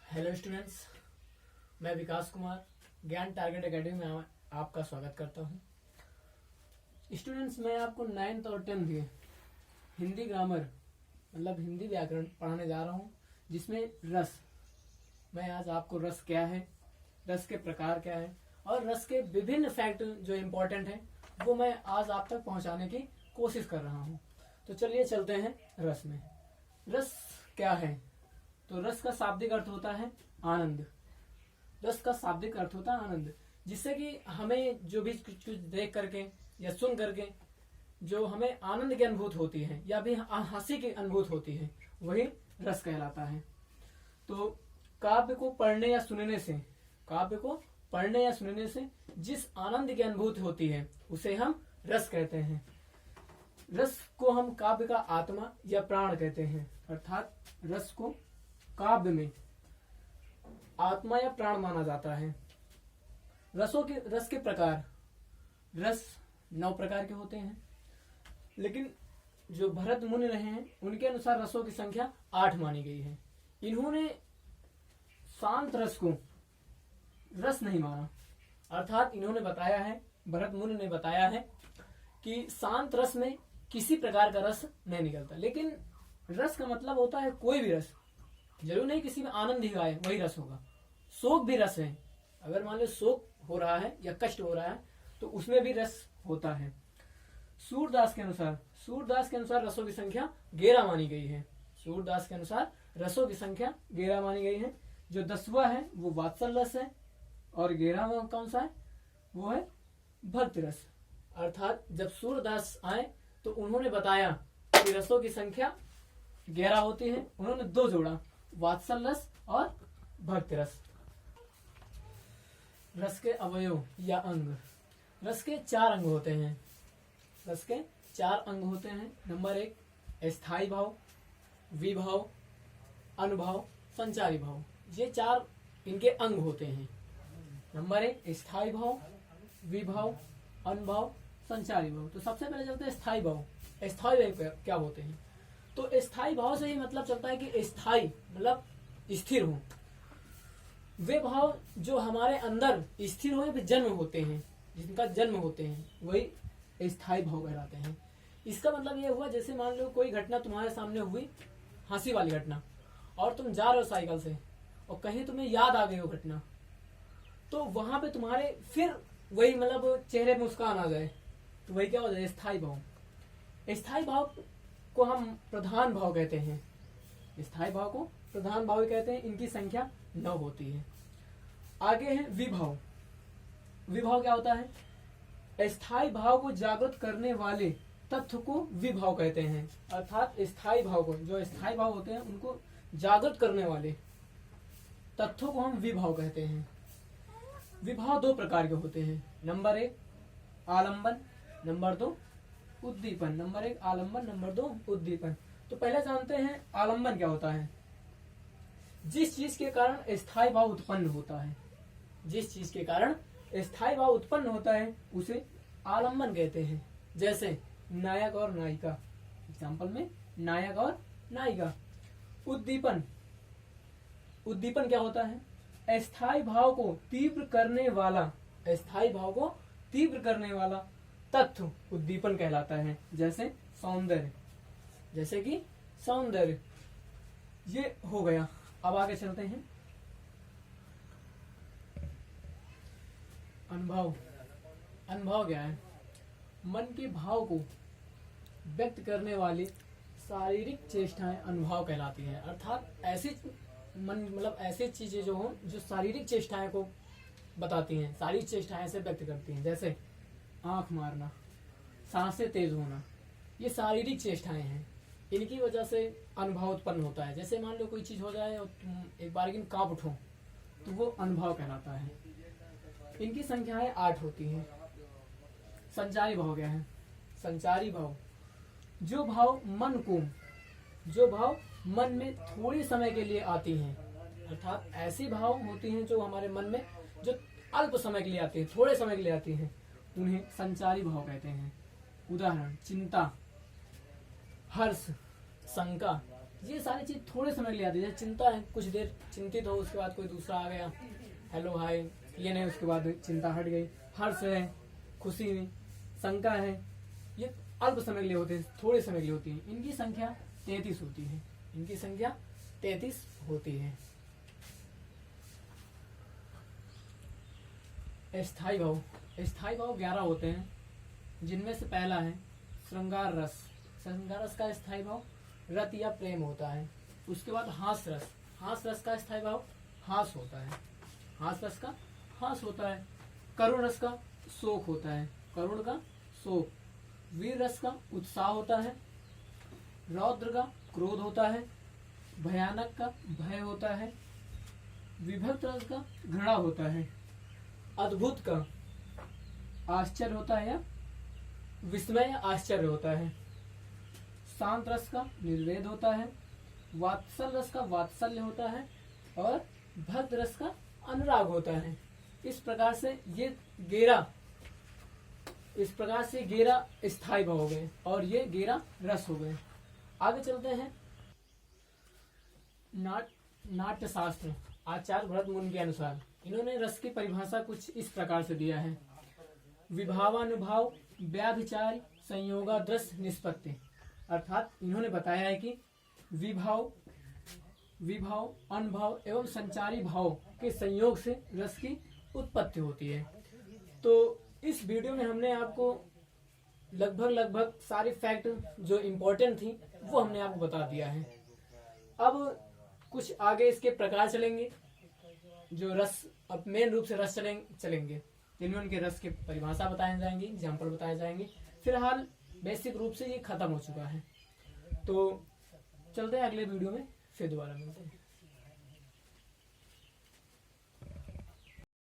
Hello students, मैं विकास कुमार ज्ञान target academy में आपका स्वागत करता हूं। स्टूडेंट्स, मैं आपको 9th और 10th के हिंदी ग्रामर मतलब हिंदी व्याकरण पढ़ाने जा रहा हूं, जिसमें रस। मैं आज आपको रस क्या है, रस के प्रकार क्या है और रस के विभिन्न फैक्ट जो इम्पोर्टेंट है वो मैं आज आप तक पहुंचाने की कोशिश कर रहा हूं। तो चलिए चलते हैं रस में। रस क्या है? तो रस का शाब्दिक अर्थ होता है आनंद। रस का शाब्दिक अर्थ होता है आनंद, जिससे कि हमें जो भी कुछ देख करके या सुन करके जो हमें आनंद की अनुभूत होती है या भी हंसी की अनुभूत होती है, वही रस कहलाता है। तो काव्य को पढ़ने या सुनने से जिस आनंद की अनुभूति होती है उसे हम रस कहते हैं। रस को हम काव्य का आत्मा या प्राण कहते हैं, अर्थात रस को काव्य में आत्मा या प्राण माना जाता है। रस के प्रकार, रस 9 प्रकार के होते हैं, लेकिन जो भरत मुनि रहे हैं उनके अनुसार रसों की संख्या 8 मानी गई है। इन्होंने शांत रस को रस नहीं माना, अर्थात इन्होंने बताया है, भरत मुनि ने बताया है कि शांत रस में किसी प्रकार का रस नहीं निकलता। लेकिन रस का मतलब होता है कोई भी रस, जरूर नहीं किसी में आनंद ही आए वही रस होगा। शोक भी रस है, अगर मान लो शोक हो रहा है या कष्ट हो रहा है तो उसमें भी रस होता है। सूरदास के अनुसार रसों की संख्या 11 मानी गई है। सूरदास के अनुसार रसों की संख्या 11 मानी गई है। जो 10वां है वो वात्सल रस है और 11वां कौन सा है? वो है भक्ति रस। अर्थात जब सूरदास आए तो उन्होंने बताया कि रसों की संख्या 11 होती है। उन्होंने 2 जोड़ा, वात्सल रस और भक्ति रस। रस के अवयव या अंग। रस के 4 अंग होते हैं। नंबर 1 स्थायी भाव, विभाव, अनुभाव, संचारी भाव। ये 4 इनके अंग होते हैं। नंबर 1 स्थायी भाव, विभाव, अनुभाव, संचारी भाव। तो सबसे पहले चलते हैं स्थायी भाव। स्थायी भाव क्या होते हैं? तो स्थायी भाव से ही मतलब चलता है कि स्थायी मतलब स्थिर हो। वे भाव जो हमारे अंदर स्थिर हो या जन्म होते हैं, जिनका जन्म होते हैं, वही स्थायी भाव कहलाते हैं। इसका मतलब ये हुआ, जैसे मान लो कोई घटना तुम्हारे सामने हुई, हंसी वाली घटना, और तुम जा रहे हो साइकिल से और कहीं तुम्हें याद आ गई वो घटना, तो वहां पे तुम्हारे फिर वही मतलब चेहरे में मुस्कान आ जाए, तो वही क्या हो जाए? स्थायी भाव। स्थायी भाव को हम प्रधान भाव कहते हैं। स्थायी भाव को प्रधान भाव कहते हैं। इनकी संख्या 9 होती है। आगे है विभाव। विभाव क्या होता है? स्थायी भाव को जागृत करने वाले तत्व को विभाव कहते हैं। अर्थात स्थायी भाव को, जो स्थायी भाव होते हैं उनको जागृत करने वाले तत्वों को हम विभाव कहते हैं। विभाव 2 प्रकार के होते हैं। नंबर 1 आलंबन, नंबर 2 उद्दीपन। नंबर 1 आलंबन, नंबर 2 उद्दीपन। तो पहले जानते हैं आलंबन क्या होता है। जिस चीज के कारण स्थायी भाव उत्पन्न होता है, जिस चीज के कारण स्थायी भाव उत्पन्न होता है उसे आलंबन कहते हैं। जैसे नायक और नायिका, एग्जाम्पल में नायक और नायिका। उद्दीपन, उद्दीपन क्या होता है? स्थायी भाव को तीव्र करने वाला तत्व उद्दीपन कहलाता है। जैसे सौंदर्य, जैसे कि सौंदर्य। ये हो गया। अब आगे चलते हैं अनुभव। अनुभव क्या है? मन के भाव को व्यक्त करने वाली शारीरिक चेष्टाएं अनुभव कहलाती हैं। अर्थात ऐसी ऐसी चीजें जो हो जो शारीरिक चेष्टाएं को बताती हैं, शारीरिक चेष्टाएं से व्यक्त करती हैं। जैसे आंख मारना, सांसें तेज होना, ये शारीरिक चेष्टाएं हैं। इनकी वजह से अनुभव उत्पन्न होता है। जैसे मान लो कोई चीज हो जाए और तुम एक बार कांप उठो, तो वो अनुभव कहलाता है। इनकी संख्याएं 8 होती हैं। संचारी भाव क्या है? संचारी भाव जो भाव मन में थोड़ी समय के लिए आती हैं। अर्थात ऐसी भाव होती हैं जो हमारे मन में जो अल्प समय के लिए आती है, थोड़े समय के लिए आती है, उन्हें संचारी भाव कहते हैं। उदाहरण चिंता, हर्ष, शंका, ये सारी चीज थोड़े समय के लिए आती है। जैसे चिंता है, कुछ देर चिंतित हो, उसके बाद कोई दूसरा आ गया, हेलो हाय, ये नहीं, उसके बाद चिंता हट गई। हर्ष है, खुशी में, शंका है, ये अल्प समय के लिए होते हैं, थोड़े समय के लिए होती है। इनकी संख्या 33 होती है। इनकी संख्या 33 होती है। स्थायी भाव, स्थायी भाव 11 होते हैं, जिनमें से पहला है श्रृंगार रस। श्रृंगार रस का स्थायी भाव रत या प्रेम होता है। उसके बाद हास रस, हास रस का स्थायी भाव हास होता है। हास रस का हास होता है। करुण रस का शोक होता है, करुण का शोक। वीर रस का उत्साह होता है। रौद्र का क्रोध होता है। भयानक का भय होता है। विभक्त रस का घृणा होता है। अद्भुत का आश्चर्य होता है या विस्मय या आश्चर्य होता है। शांत रस का निर्वेद होता है। वात्सल रस का वात्सल्य होता है और भक्त रस का अनुराग होता है। इस प्रकार से 11 स्थायी भाव हो गए और ये 11 रस हो गए। आगे चलते हैं। नाट्य शास्त्र, आचार्य भरत मुनि के अनुसार इन्होंने रस की परिभाषा कुछ इस प्रकार से दिया है। विभावानुभाव व्याभिचार संयोगादृश निष्पत्ति, अर्थात इन्होंने बताया है कि विभाव, अनुभाव एवं संचारी भाव के संयोग से रस की उत्पत्ति होती है। तो इस वीडियो में हमने आपको लगभग सारी फैक्ट जो इम्पोर्टेंट थी वो हमने आपको बता दिया है। अब कुछ आगे इसके प्रकार चलेंगे, जो रस अब मेन रूप से रस चलेंगे, जिनमें उनके रस की परिभाषा बताए जाएंगे, एग्जाम्पल बताए जाएंगे। फिलहाल बेसिक रूप से ये खत्म हो चुका है। तो चलते हैं अगले वीडियो में, फिर दोबारा मिलते हैं।